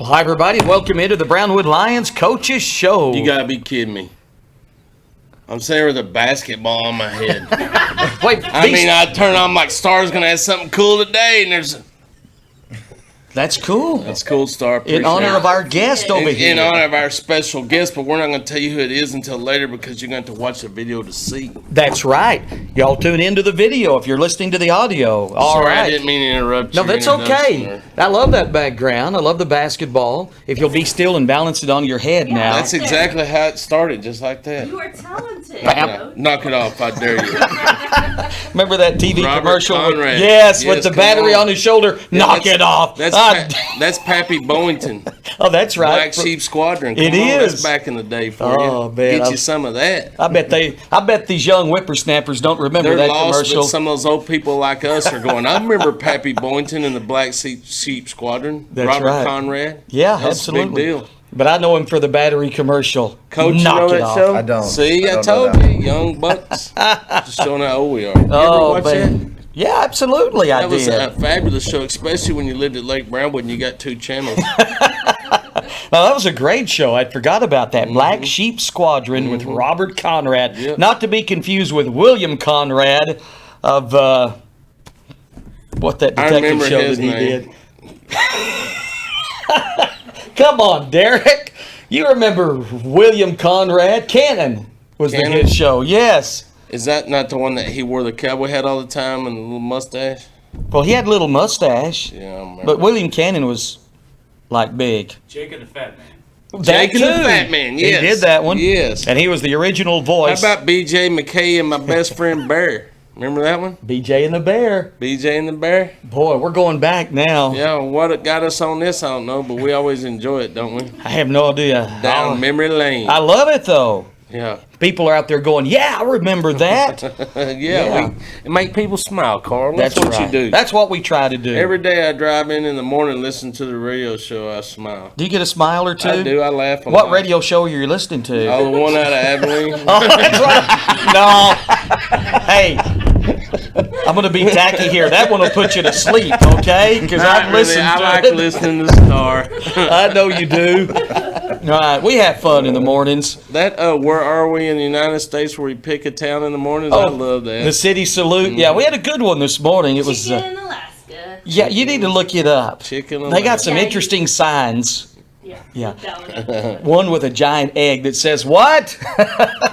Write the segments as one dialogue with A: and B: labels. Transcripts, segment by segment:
A: Hi, everybody. Welcome into the Brownwood Lions Coaches Show.
B: You gotta be kidding me. I'm sitting here with a basketball on my head.
A: Wait,
B: I turn on like Star's gonna have something cool today, and there's.
A: That's cool.
B: That's cool, Star.
A: In honor of our guest over here.
B: In honor of our special guest, but we're not going to tell you who it is until later because you're going to have to watch the video to see.
A: That's right. Y'all tune into the video if you're listening to the audio. All right.
B: I didn't mean to interrupt you.
A: No, that's okay. I love that background. I love the basketball. If you'll be still and balance it on your head now.
B: That's exactly how it started, just like that.
C: You are talented.
B: Knock it off, I dare you.
A: Remember that TV
B: Robert
A: commercial?
B: Conrad.
A: Yes, with the battery on his shoulder.
B: Yeah,
A: Knock it off.
B: That's Pappy Boynton.
A: Oh, that's right.
B: Black Sheep Squadron.
A: It is.
B: That's back in the day for you.
A: Oh, man.
B: Get you some of that.
A: I bet these young whippersnappers don't remember
B: They're
A: that
B: lost,
A: commercial.
B: but some of those old people like us are going, I remember Pappy Boynton and the Black Sheep Squadron.
A: That's
B: Robert
A: right.
B: Conrad.
A: Yeah,
B: That's
A: absolutely.
B: a big deal.
A: But I know him for the battery commercial.
B: Coach, you
A: Knock
B: know
A: it
B: that
A: off.
B: show?
D: I don't.
B: See, I told you, young bucks. Just showing how old we are. You ever watch that?
A: Yeah, absolutely.
B: That was
A: did.
B: a fabulous show, especially when you lived at Lake Brownwood and you got 2 channels.
A: Well, that was a great show. I forgot about that. Black Sheep Squadron with Robert Conrad.
B: Yep.
A: Not to be confused with William Conrad of what that detective show
B: his
A: that he
B: name.
A: did. Come on, Derek. You remember William Conrad? Cannon was
B: Cannon?
A: the hit show. Yes.
B: Is that not the one that he wore the cowboy hat all the time and the little mustache?
A: Well, he had a little mustache.
B: Yeah, I remember.
A: But William Cannon was like big.
E: Jake and the Fat Man.
B: Jake and the
A: too.
B: Fat Man, yes.
A: He did that one.
B: Yes.
A: And he was the original
B: How
A: voice.
B: about BJ McKay and my best friend Bear? Remember that one?
A: BJ and the Bear.
B: BJ and the Bear?
A: Boy, we're going back now.
B: Yeah, what it got us on this, I don't know, but we always enjoy it, don't we?
A: I have no idea.
B: Down memory lane.
A: I love it, though.
B: Yeah.
A: People are out there going, yeah, I remember that.
B: Yeah. It make people smile, Carl. That's what
A: right.
B: you do.
A: That's what we try to do.
B: Every day I drive in the morning and listen to the radio show, I smile.
A: Do you get a smile or two?
B: I do. I laugh a
A: What
B: lot.
A: radio show are you listening to?
B: Oh, the one out of Abilene.
A: Oh, that's right. No. Hey, I'm going to be tacky here. That one will put you to sleep, okay? Because I've listened
B: I
A: to
B: like
A: it.
B: listening to Star.
A: I know you do. All right, we have fun in the mornings.
B: That where are we in the United States where we pick a town in the mornings? I love that.
A: The city salute. Yeah, we had a good one this morning. It was.
C: Chicken in Alaska.
A: Yeah, you need to look it up.
B: Chicken.
A: They got some
C: Yeah,
A: interesting signs.
C: Yeah.
A: Yeah. One with a giant egg that says what?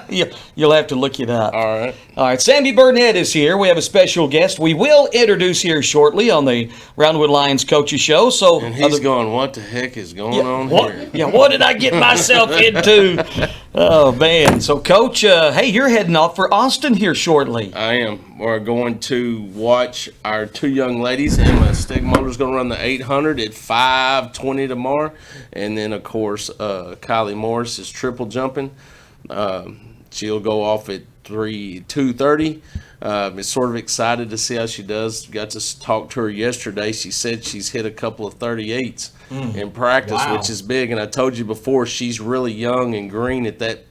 A: You'll have to look it up.
B: All right.
A: All right, Sandy Burnett is here. We have a special guest. We will introduce here shortly on the Brownwood Lions Coaches Show. So,
B: And he's going, what the heck is going on
A: what?
B: here?
A: Yeah, what did I get myself into? Oh man! So, Coach, hey, you're heading off for Austin here shortly.
B: I am. We're going to watch our 2 young ladies. Emma Stegmuller's going to run the 800 at 5:20 tomorrow. And then, of course, Kylie Morris is triple jumping. She'll go off at 2:30. I'm sort of excited to see how she does. Got to talk to her yesterday. She said she's hit a couple of 38s in practice,
A: Wow.
B: which is big. And I told you before, she's really young and green at that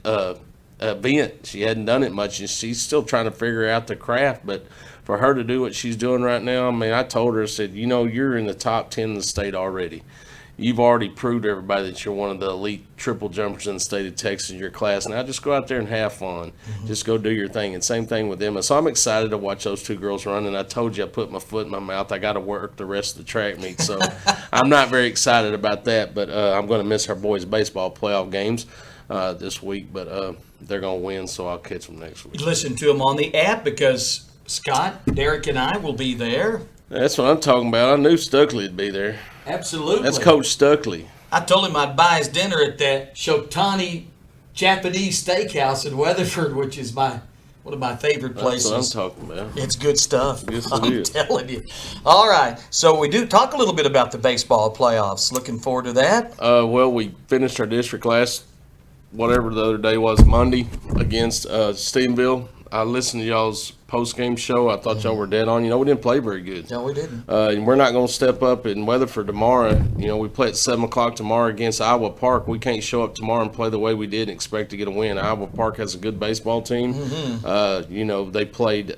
B: event. She hadn't done it much, and she's still trying to figure out the craft. But for her to do what she's doing right now, I mean, I told her, I said, you know, you're in the top 10 in the state already. You've already proved to everybody that you're one of the elite triple jumpers in the state of Texas in your class. Now just go out there and have fun. Just go do your thing. And same thing with Emma. So I'm excited to watch those 2 girls run. And I told you I put my foot in my mouth. I got to work the rest of the track meet. So I'm not very excited about that. But I'm going to miss our boys' baseball playoff games this week. But they're going to win, so I'll catch them next week.
A: Listen to them on the app because Scott, Derek, and I will be there.
B: That's what I'm talking about. I knew Stuckley would be there.
A: Absolutely.
B: That's Coach Stuckley.
A: I told him I'd buy his dinner at that Shotani Japanese Steakhouse in Weatherford, which is one of my favorite places.
B: That's what I'm talking about.
A: It's good stuff.
B: Yes, it
A: I'm
B: is.
A: telling you. All right. So we do talk a little bit about the baseball playoffs. Looking forward to that.
B: Well, we finished our district last, whatever the other day was, Monday, against Stephenville. I listened to y'all's post-game show. I thought y'all were dead on. You know, we didn't play very good.
A: No, we didn't.
B: And we're not going to step up in Weatherford tomorrow. You know, we play at 7 o'clock tomorrow against Iowa Park. We can't show up tomorrow and play the way we did and expect to get a win. Iowa Park has a good baseball team. You know, they played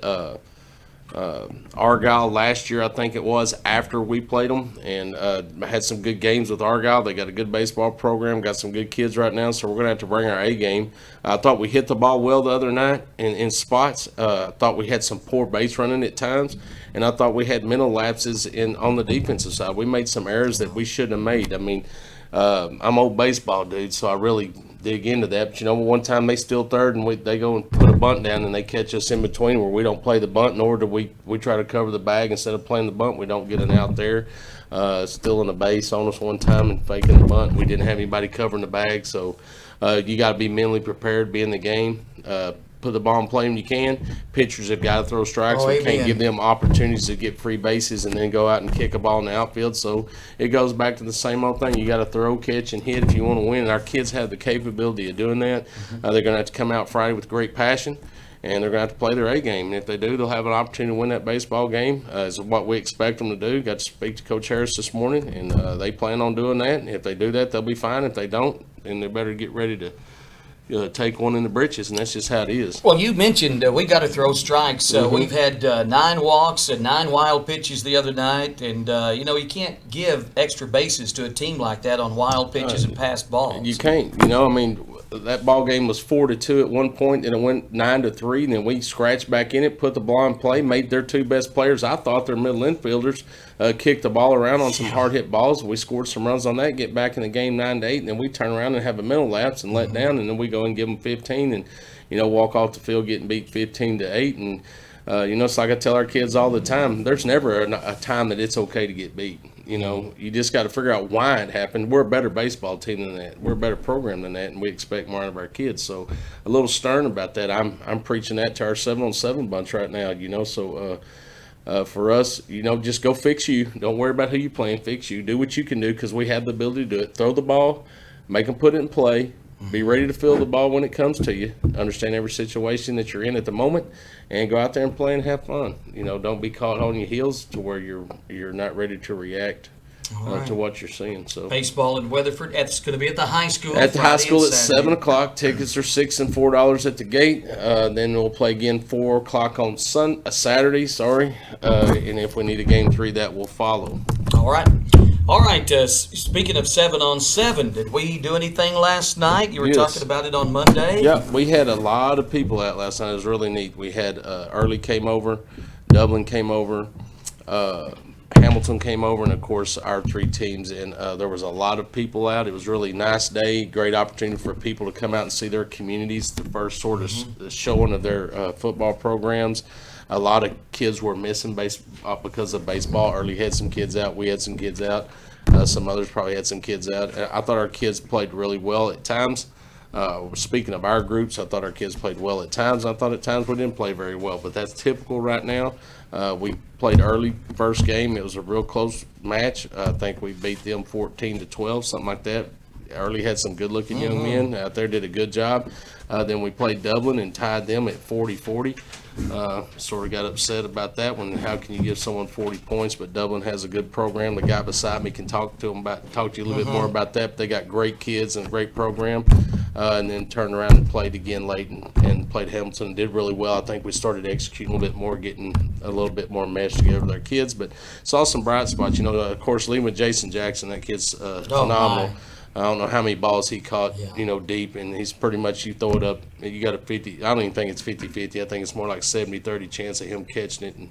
B: Argyle last year, I think it was, after we played them, and had some good games with Argyle. They got a good baseball program, got some good kids right now, so we're going to have to bring our A game. I thought we hit the ball well the other night in spots. I thought we had some poor base running at times, and I thought we had mental lapses on the defensive side. We made some errors that we shouldn't have made. I mean, I'm old baseball dude, so I really dig into that. But one time they steal third and they go and put a bunt down and they catch us in between where we don't play the bunt, nor do we try to cover the bag. Instead of playing the bunt, we don't get an out there. Stealing a base on us one time and faking the bunt. We didn't have anybody covering the bag, so you got to be mentally prepared, be in the game. Put the ball in play when you can. Pitchers have got to throw strikes. We can't give them opportunities to get free bases and then go out and kick a ball in the outfield. So it goes back to the same old thing. You got to throw, catch, and hit if you want to win. And our kids have the capability of doing that. They're going to have to come out Friday with great passion, and they're going to have to play their A game. And if they do, they'll have an opportunity to win that baseball game. Is what we expect them to do. Got to speak to Coach Harris this morning, and they plan on doing that. And if they do that, they'll be fine. If they don't, then they better get ready to take one in the britches, and that's just how it is.
A: Well, you mentioned we got to throw strikes. We've had 9 walks and 9 wild pitches the other night, and you can't give extra bases to a team like that on wild pitches and passed balls.
B: You can't. I mean, that ball game was 4-2 at one point, and it went 9-3, and then we scratched back in it, put the ball in play, made their 2 best players. I thought their middle infielders kicked the ball around on some hard hit balls. We scored some runs on that, get back in the game 9-8, and then we turn around and have a mental lapse and let down, and then we go and give them 15 and walk off the field getting beat 15-8. And it's like I tell our kids all the time, there's never a time that it's okay to get beat. You just got to figure out why it happened. We're a better baseball team than that. We're a better program than that, and we expect more out of our kids. So a little stern about that. I'm preaching that to our 7-on-7 bunch right now. So for us, just go fix you. Don't worry about who you playing. Fix you. Do what you can do because we have the ability to do it. Throw the ball, make them put it in play. Be ready to field the ball when it comes to you. Understand every situation that you're in at the moment, and go out there and play and have fun. Don't be caught on your heels to where you're not ready to react to what you're seeing. So
A: baseball in Weatherford. That's going to be at the high school.
B: At the high school at 7 o'clock. Tickets are $6 and $4 at the gate. Then we'll play again 4 o'clock on Saturday. And if we need a game 3, that will follow.
A: All right. Speaking of 7-on-7, did we do anything last night? You were talking about it on Monday.
B: Yeah, we had a lot of people out last night. It was really neat. We had Early came over, Dublin came over, Hamilton came over, and of course our 3 teams. And there was a lot of people out. It was a really nice day. Great opportunity for people to come out and see their communities. The first sort of showing of their football programs. A lot of kids were missing because of baseball. Early had some kids out. We had some kids out. Some others probably had some kids out. I thought our kids played really well at times. Speaking of our groups, I thought our kids played well at times. I thought at times we didn't play very well, but that's typical right now. We played early first game. It was a real close match. I think we beat them 14-12, something like that. Early had some good-looking young men out there, did a good job. Then we played Dublin and tied them at 40-40. Sort of got upset about that one. How can you give someone 40 points? But Dublin has a good program. The guy beside me can talk to you a little bit more about that. But they got great kids and a great program. And then turned around and played again late and played Hamilton and did really well. I think we started executing a little bit more, getting a little bit more mesh together with our kids. But saw some bright spots. Of course, leading with Jason Jackson, that kid's phenomenal. I don't know how many balls he caught, deep, and he's pretty much, you throw it up, you got a 50, I don't even think it's 50-50, I think it's more like 70-30 chance of him catching it,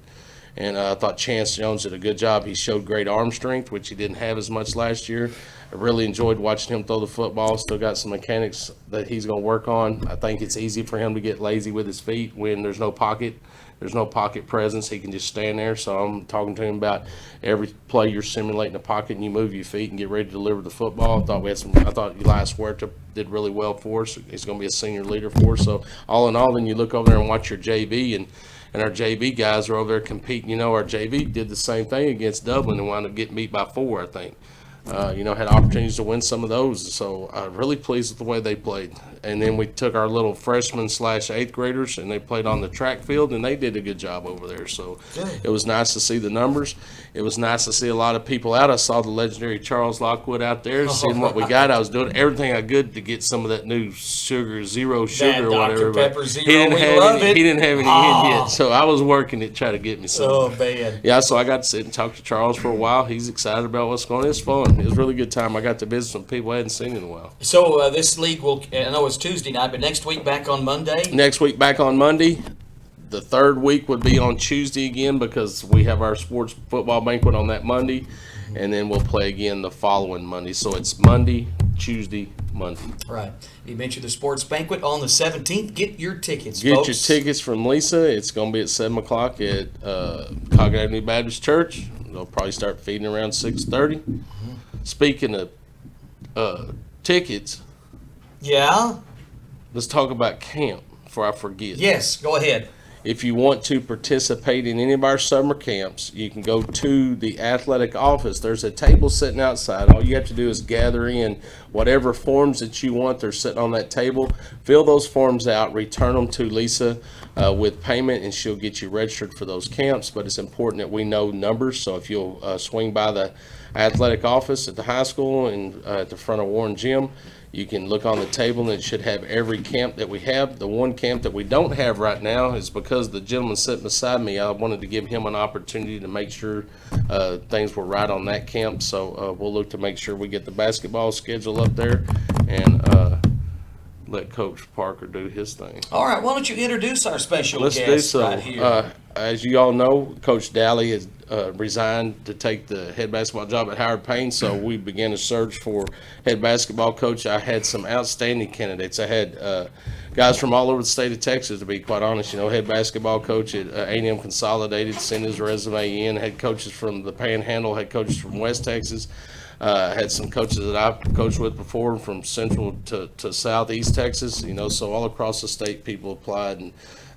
B: and I thought Chance Jones did a good job. He showed great arm strength, which he didn't have as much last year. I really enjoyed watching him throw the football. Still got some mechanics that he's going to work on. I think it's easy for him to get lazy with his feet when there's no pocket. There's no pocket presence. He can just stand there. So I'm talking to him about every play you're simulating a pocket and you move your feet and get ready to deliver the football. I thought Elias Huerta did really well for us. He's going to be a senior leader for us. So all in all, then you look over there and watch your JV, and our JV guys are over there competing. Our JV did the same thing against Dublin and wound up getting beat by 4, I think. Had opportunities to win some of those. So I'm really pleased with the way they played. and then we took our little freshmen / eighth graders, and they played on the track field, and they did a good job over there. So
A: Good.
B: it was nice to see the numbers. It was nice to see a lot of people out. I saw the legendary Charles Lockwood out there, seeing what we got. I was doing everything I could to get some of that new sugar, zero sugar or
A: Dr.
B: whatever. but
A: Pepper Zero,
B: he didn't
A: we
B: have
A: love
B: any,
A: it.
B: He didn't have any in yet, so I was working to try to get me some.
A: Oh, man.
B: Yeah, so I got to sit and talk to Charles for a while. He's excited about what's going on. It's fun. It was a really good time. I got to visit some people I hadn't seen in a while.
A: So this league will, I know it's Tuesday night, but next week back on Monday?
B: Next week back on Monday. The third week would be on Tuesday again because we have our sports football banquet on that Monday, and then we'll play again the following Monday. So it's Monday, Tuesday, Monday.
A: Right. You mentioned the sports banquet on the 17th. Get your tickets,
B: Get
A: folks.
B: your tickets from Lisa. It's going to be at 7 o'clock at Cog Avenue Baptist Church. They'll probably start feeding around 6:30. Speaking of tickets,
A: Yeah?
B: let's talk about camp before I forget.
A: Yes, go ahead.
B: If you want to participate in any of our summer camps, you can go to the athletic office. There's a table sitting outside. All you have to do is gather in whatever forms that you want. They're sitting on that table. Fill those forms out, return them to Lisa with payment, and she'll get you registered for those camps. But it's important that we know numbers. So if you'll swing by the athletic office at the high school and at the front of Warren Gym, you can look on the table, and it should have every camp that we have. The one camp that we don't have right now is because the gentleman sitting beside me, I wanted to give him an opportunity to make sure things were right on that camp. So we'll look to make sure we get the basketball schedule up there and let Coach Parker do his thing.
A: All right, why don't you introduce our special
B: Let's
A: guest
B: do so.
A: right here?
B: As you all know, Coach Daly has resigned to take the head basketball job at Howard Payne, so we began a search for head basketball coach. I had some outstanding candidates. I had guys from all over the state of Texas, to be quite honest. You know, head basketball coach at A&M Consolidated sent his resume in. Had coaches from the Panhandle, had coaches from West Texas. Had some coaches that I've coached with before from Central to Southeast Texas, you know, so all across the state people applied, and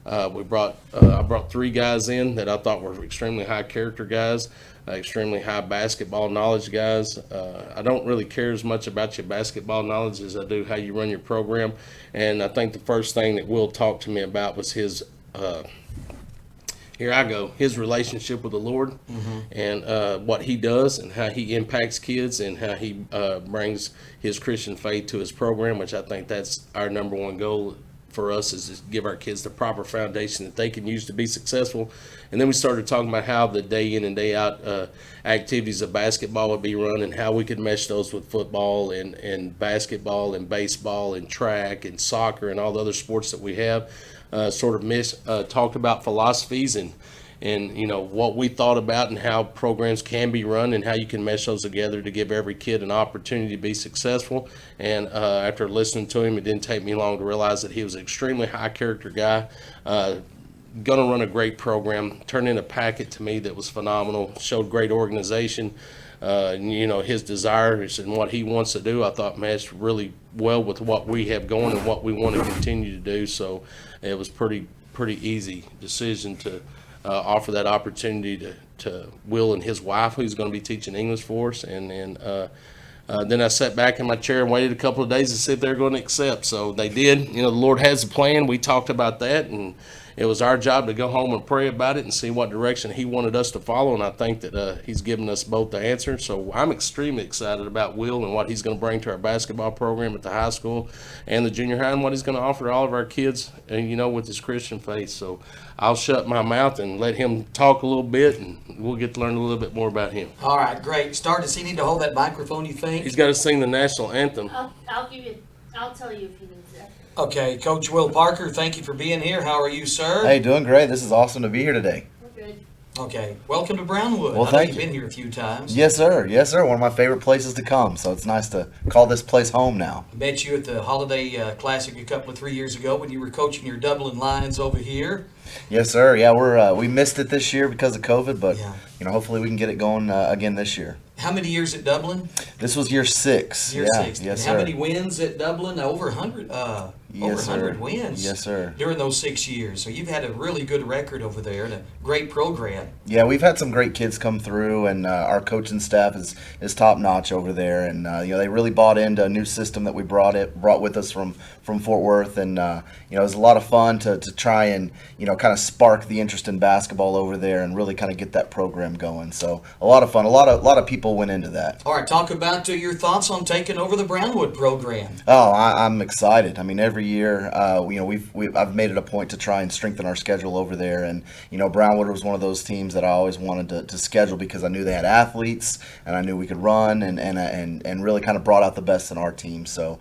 B: I brought 3 guys in that I thought were extremely high character guys, extremely high basketball knowledge guys. I don't really care as much about your basketball knowledge as I do how you run your program, and I think the first thing that Will talked to me about was his his relationship with the Lord, and what he does and how he impacts kids and how he brings his Christian faith to his program, which I think that's our number one goal for us, is to give our kids the proper foundation that they can use to be successful. And then we started talking about how the day in and day out activities of basketball would be run and how we could mesh those with football and basketball and baseball and track and soccer and all the other sports that we have. Talked about philosophies and you know what we thought about and how programs can be run and how you can mesh those together to give every kid an opportunity to be successful. And after listening to him, it didn't take me long to realize that he was an extremely high character guy, gonna run a great program, turned in a packet to me that was phenomenal, showed great organization. You know, his desires and what he wants to do, I thought matched really well with what we have going and what we want to continue to do. So it was pretty easy decision to offer that opportunity to Will and his wife, who's going to be teaching English for us. And then I sat back in my chair and waited a couple of days to see if they were going to accept. So they did. You know, the Lord has a plan. We talked about that, and it was our job to go home and pray about it and see what direction he wanted us to follow. And I think that he's given us both the answer. So I'm extremely excited about Will and what he's going to bring to our basketball program at the high school and the junior high, and what he's going to offer to all of our kids, and you know, with his Christian faith. So I'll shut my mouth and let him talk a little bit, and we'll get to learn a little bit more about him.
A: All right, great. Star, does he need to hold that microphone, you think?
B: He's got to sing the national anthem.
C: I'll tell you if he needs it.
A: Okay, Coach Will Parker, thank you for being here. How are you, sir?
D: Hey, doing great. This is awesome to be here today.
C: We're good.
A: Okay, welcome to Brownwood.
D: Well,
A: I know
D: thank
A: you've
D: you.
A: been here a few times.
D: Yes, sir. Yes, sir. One of my favorite places to come. So it's nice to call this place home now.
A: Met you at the Holiday Classic a couple of 3 years ago when you were coaching your Dublin Lions over here.
D: Yes, sir. Yeah, we missed it this year because of COVID, but
A: Yeah.
D: you know, hopefully we can get it going again this year.
A: How many years at Dublin?
D: This was year 6.
A: Year
D: yeah.
A: 6.
D: Yes,
A: How
D: sir.
A: many wins at Dublin? Over 100. over
D: Yes,
A: 100
D: sir.
A: wins.
D: Yes, sir.
A: During those 6 years, so you've had a really good record over there and a great program.
D: Yeah, we've had some great kids come through, and our coaching staff is top notch over there. And they really bought into a new system that we brought with us from Fort Worth, and it was a lot of fun to try and kind of spark the interest in basketball over there, and really kind of get that program going. So a lot of fun. A lot of people went into that.
A: All right, talk about your thoughts on taking over the Brownwood program.
D: Oh, I'm excited. I mean, every year, I've made it a point to try and strengthen our schedule over there, and Brownwood was one of those teams that I always wanted to schedule because I knew they had athletes, and I knew we could run, and really kind of brought out the best in our team. So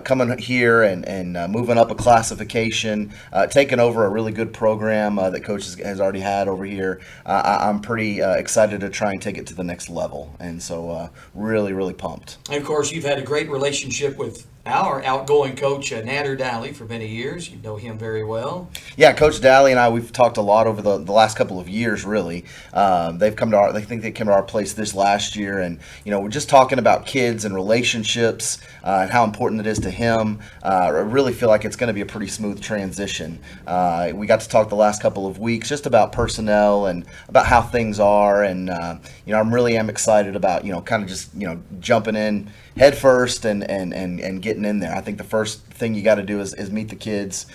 D: coming here and moving up a classification, taking over a really good program that Coach has already had over here, I'm pretty excited to try and take it to the next level, and so really, really pumped.
A: And of course, you've had a great relationship with our outgoing coach, Natter Dally, for many years. You know him very well.
D: Yeah, Coach Daly and I, we've talked a lot over the last couple of years, really. They came to our place this last year, and we're just talking about kids and relationships and how important it is to him. I really feel like it's going to be a pretty smooth transition. We got to talk the last couple of weeks just about personnel and about how things are, and I'm really excited about kind of just jumping in head first and getting in there. I think the first thing you got to do is meet the kids,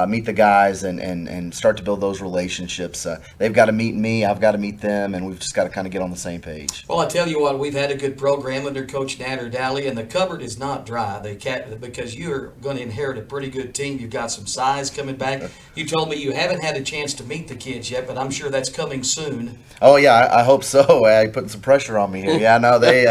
D: meet the guys, and start to build those relationships. They've got to meet me, I've got to meet them, and we've just got to kind of get on the same page.
A: Well, I tell you what, we've had a good program under Coach Natter Dally, and the cupboard is not dry. Because you're going to inherit a pretty good team. You've got some size coming back. You told me you haven't had a chance to meet the kids yet, but I'm sure that's coming soon.
D: Oh yeah, I hope so. You're putting some pressure on me here. Yeah, no, they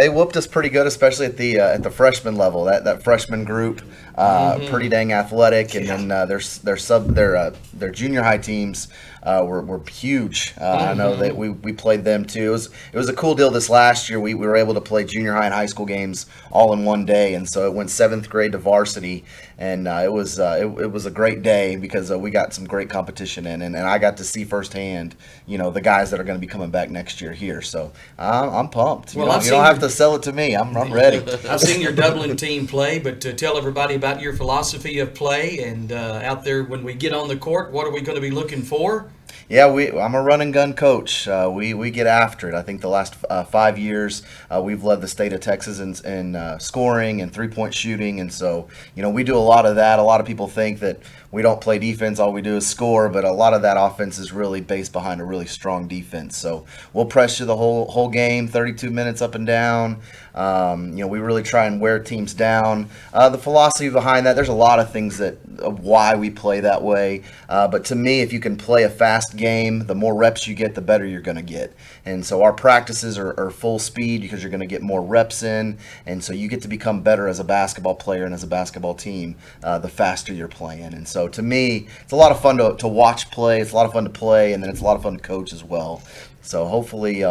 D: whooped us pretty good, especially at the freshman level. That freshman group, pretty dang athletic, and then their junior high teams were huge. I know that we played them too. It was a cool deal this last year. We were able to play junior high and high school games all in one day, and so it went 7th grade to varsity, and it was a great day because we got some great competition in, and I got to see firsthand the guys that are going to be coming back next year here. So I'm pumped.
A: Well,
D: you don't have to sell it to me. I'm ready.
A: I've seen your Dublin team play, but tell everybody about your philosophy of play, and out there when we get on the court, what are we going to be looking for?
D: Yeah, I'm a run and gun coach. We get after it. I think the last 5 years we've led the state of Texas in scoring and 3-point shooting, and so we do a lot of that. A lot of people think that we don't play defense, all we do is score, but a lot of that offense is really based behind a really strong defense. So we'll press you the whole game, 32 minutes up and down. We really try and wear teams down. The philosophy behind that, there's a lot of things of why we play that way. But to me, if you can play a fast game, the more reps you get, the better you're going to get. And so our practices are full speed because you're going to get more reps in. And so you get to become better as a basketball player and as a basketball team the faster you're playing. And so to me, it's a lot of fun to watch play. It's a lot of fun to play, and then it's a lot of fun to coach as well. So hopefully,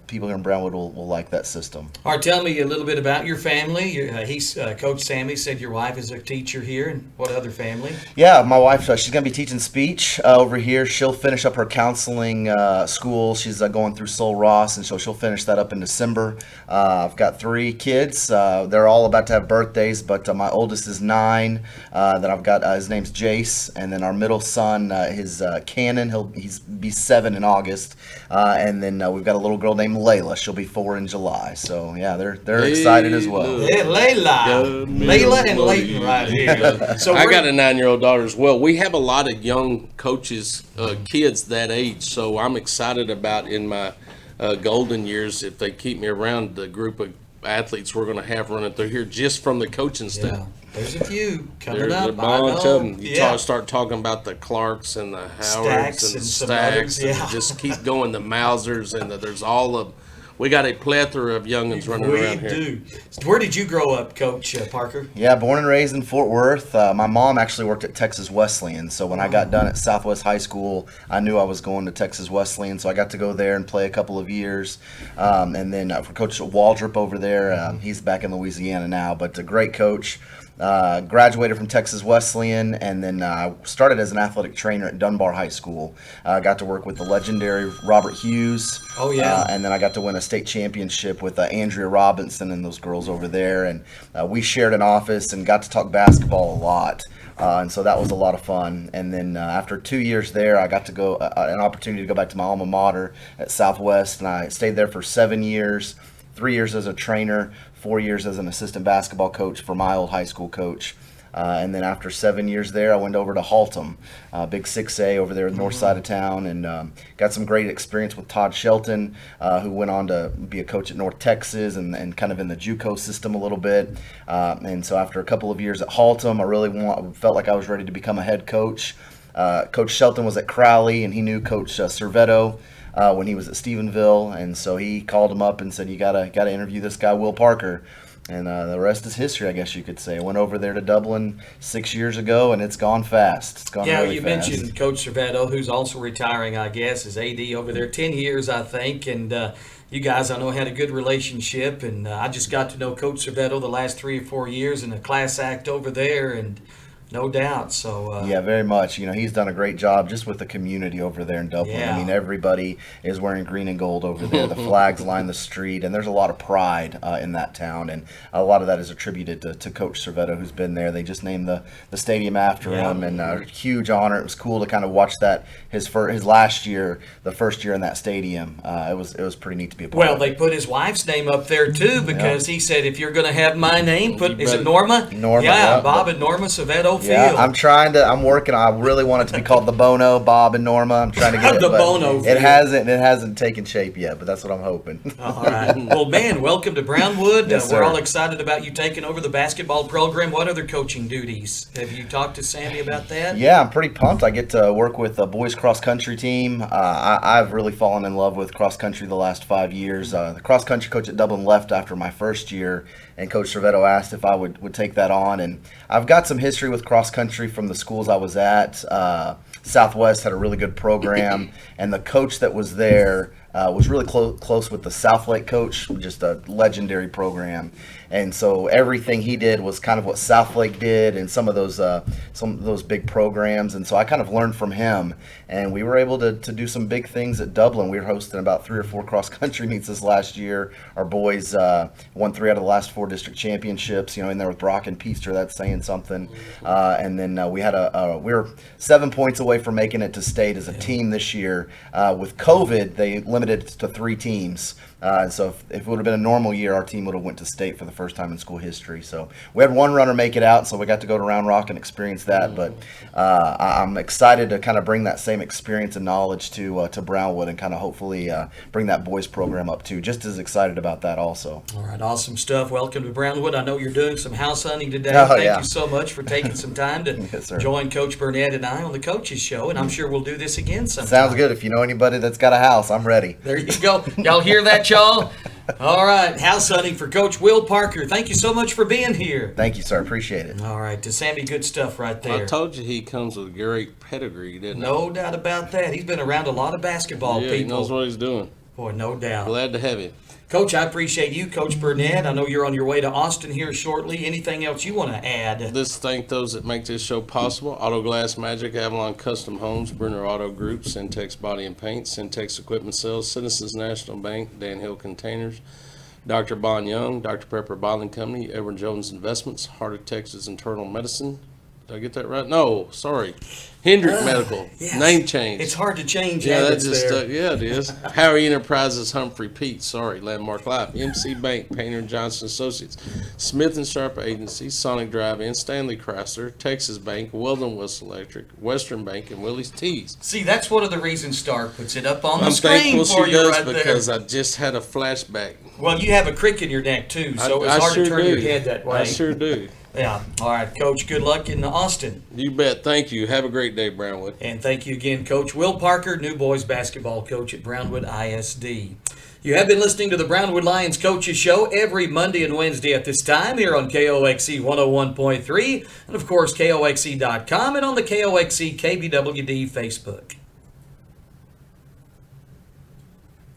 D: people here in Brownwood will like that system.
A: All right, tell me a little bit about your family. Coach Sammy said your wife is a teacher here, and what other family?
D: Yeah, my wife, she's going to be teaching speech over here. She'll finish up her counseling school. She's going through Sol Ross, and so she'll finish that up in December. I've got 3 kids. They're all about to have birthdays, but my oldest is 9. Then I've got his name's Jace, and then our middle son, his Cannon. He's be 7 in August. And then we've got a little girl named Layla. She'll be 4 in July. So yeah, they're excited as well.
A: Yeah, Layla and Layton right here. So
B: I got a 9-year-old daughter as well. We have a lot of young coaches, kids that age. So I'm excited about in my golden years, if they keep me around, the group of athletes we're going to have running through here just from the coaching staff.
A: Yeah. There's a few coming
B: There's
A: up.
B: a bunch of them. You
A: Yeah.
B: start talking about the Clarks and the Howards
A: Stacks
B: and
A: and some
B: Stacks,
A: others,
B: and
A: yeah.
B: just keep going. The Mausers and there's all of. We got a plethora of youngins running around here.
A: We do. Where did you grow up, Coach Parker?
D: Yeah, born and raised in Fort Worth. My mom actually worked at Texas Wesleyan, so when I got done at Southwest High School, I knew I was going to Texas Wesleyan, so I got to go there and play a couple of years. And then for Coach Waldrop over there, he's back in Louisiana now, but a great coach. Graduated from Texas Wesleyan, and then started as an athletic trainer at Dunbar High School. Got to work with the legendary Robert Hughes.
A: Oh, yeah.
D: And then I got to win a state championship with Andrea Robinson and those girls over there. And we shared an office and got to talk basketball a lot. And so that was a lot of fun. And then after 2 years there, I got to go an opportunity to go back to my alma mater at Southwest, and I stayed there for 7 years, 3 years as a trainer, 4 years as an assistant basketball coach for my old high school coach. And then after 7 years there, I went over to Haltom, big 6A over there in the north side of town, and got some great experience with Todd Shelton, who went on to be a coach at North Texas and kind of in the JUCO system a little bit. And so after a couple of years at Haltom, I really felt like I was ready to become a head coach. Coach Shelton was at Crowley, and he knew Coach Servetto when he was at Stephenville, and so he called him up and said, "You gotta interview this guy, Will Parker." And the rest is history, I guess you could say. I went over there to Dublin 6 years ago, and it's gone fast. It's gone really
A: you
D: fast.
A: mentioned Coach Servetto, who's also retiring, I guess, as AD over there. 10 years, I think. And you guys, I know, had a good relationship. And I just got to know Coach Servetto the last 3 or 4 years in a class act over there. And no doubt. So
D: yeah, very much. You know, he's done a great job just with the community over there in Dublin.
A: Yeah.
D: I mean, everybody is wearing green and gold over there. The flags line the street, and there's a lot of pride in that town. And a lot of that is attributed to Coach Servetto, who's been there. They just named the stadium after him, and a huge honor. It was cool to kind of watch that his last year, the first year in that stadium. It was pretty neat to be a part of.
A: Well, they put his wife's name up there too because he said, "If you're going to have my name, is it Norma?
D: Norma,
A: yeah,
D: yeah.
A: Bob and Norma Servetto Field."
D: Yeah, I'm working. I really want it to be called the Bono, Bob and Norma. I'm trying to get it,
A: The
D: but
A: Bono
D: it
A: Field.
D: hasn't taken shape yet, but that's what I'm hoping.
A: All right. Well, man, welcome to Brownwood.
D: Yes,
A: We're
D: sir.
A: all excited about you taking over the basketball program. What other coaching duties? Have you talked to Sammy about that?
D: Yeah, I'm pretty pumped. I get to work with the boys cross country team. I've really fallen in love with cross country the last 5 years. The cross country coach at Dublin left after my first year, and Coach Servetto asked if I would take that on. And I've got some history with cross country from the schools I was at. Southwest had a really good program, and the coach that was there was really close with the Southlake coach, just a legendary program. And so everything he did was kind of what Southlake did, and some of those big programs. And so I kind of learned from him, and we were able to do some big things at Dublin. We were hosting about 3 or 4 cross country meets this last year. Our boys won 3 out of the last 4 district championships. You know, in there with Brock and Peaster, that's saying something. And then we were 7 points away from making it to state as a team this year. With COVID, they limited it to 3 teams. And so if it would have been a normal year, our team would have went to state for the first time in school history. So we had one runner make it out, so we got to go to Round Rock and experience that. But I'm excited to kind of bring that same experience and knowledge to Brownwood, and kind of hopefully bring that boys program up too. Just as excited about that also.
A: All right, awesome stuff. Welcome to Brownwood. I know you're doing some house hunting today.
D: Oh,
A: Thank
D: yeah.
A: you so much for taking some time to
D: Yes, sir.
A: join Coach Burnett and I on the Coaches Show, and I'm sure we'll do this again sometime.
D: Sounds good. If you know anybody that's got a house, I'm ready.
A: There you go. Y'all hear that, y'all? All right, house hunting for Coach Will Parker. Thank you so much for being here.
D: Thank you, sir. Appreciate it.
A: All right, to Sammy, good stuff right there.
B: I told you he comes with great pedigree, didn't he?
A: No doubt about that. He's been around a lot of basketball
B: Yeah,
A: people.
B: he knows what he's doing.
A: Boy, no doubt.
B: Glad to have him.
A: Coach, I appreciate you. Coach Burnett, I know you're on your way to Austin here shortly. Anything else you want to add?
B: Let's thank those that make this show possible. Auto Glass Magic, Avalon Custom Homes, Brunner Auto Group, Syntex Body and Paint, Syntex Equipment Sales, Citizens National Bank, Dan Hill Containers, Dr. Bon Young, Dr. Pepper Bottling Company, Edward Jones Investments, Heart of Texas Internal Medicine. Did I get that right? No, sorry. Hendrick Medical.
A: Yes.
B: Name change.
A: It's hard to change
B: Yeah, that
A: habits
B: just
A: there.
B: yeah, it is. Howard Enterprises, Humphrey Pete, sorry, Landmark Life, MC Bank, Painter and Johnson Associates, Smith and Sharp Agency, Sonic Drive-In, Stanley Chrysler, Texas Bank, Weldon West Electric, Western Bank, and Willie's Teas.
A: See, that's one of the reasons Star puts it up on the
B: I'm
A: screen
B: thankful
A: for
B: she
A: you
B: does
A: right
B: because
A: there.
B: I just had a flashback.
A: Well, you have a crick in your neck too, so it's
B: I
A: hard
B: sure
A: to turn
B: do.
A: your head that way.
B: I sure do.
A: Yeah. All right, Coach. Good luck in Austin.
B: You bet. Thank you. Have a great day, Brownwood.
A: And thank you again, Coach Will Parker, new boys basketball coach at Brownwood ISD. You have been listening to the Brownwood Lions Coaches Show every Monday and Wednesday at this time here on KOXC 101.3 and, of course, KOXC.com and on the KOXC KBWD Facebook.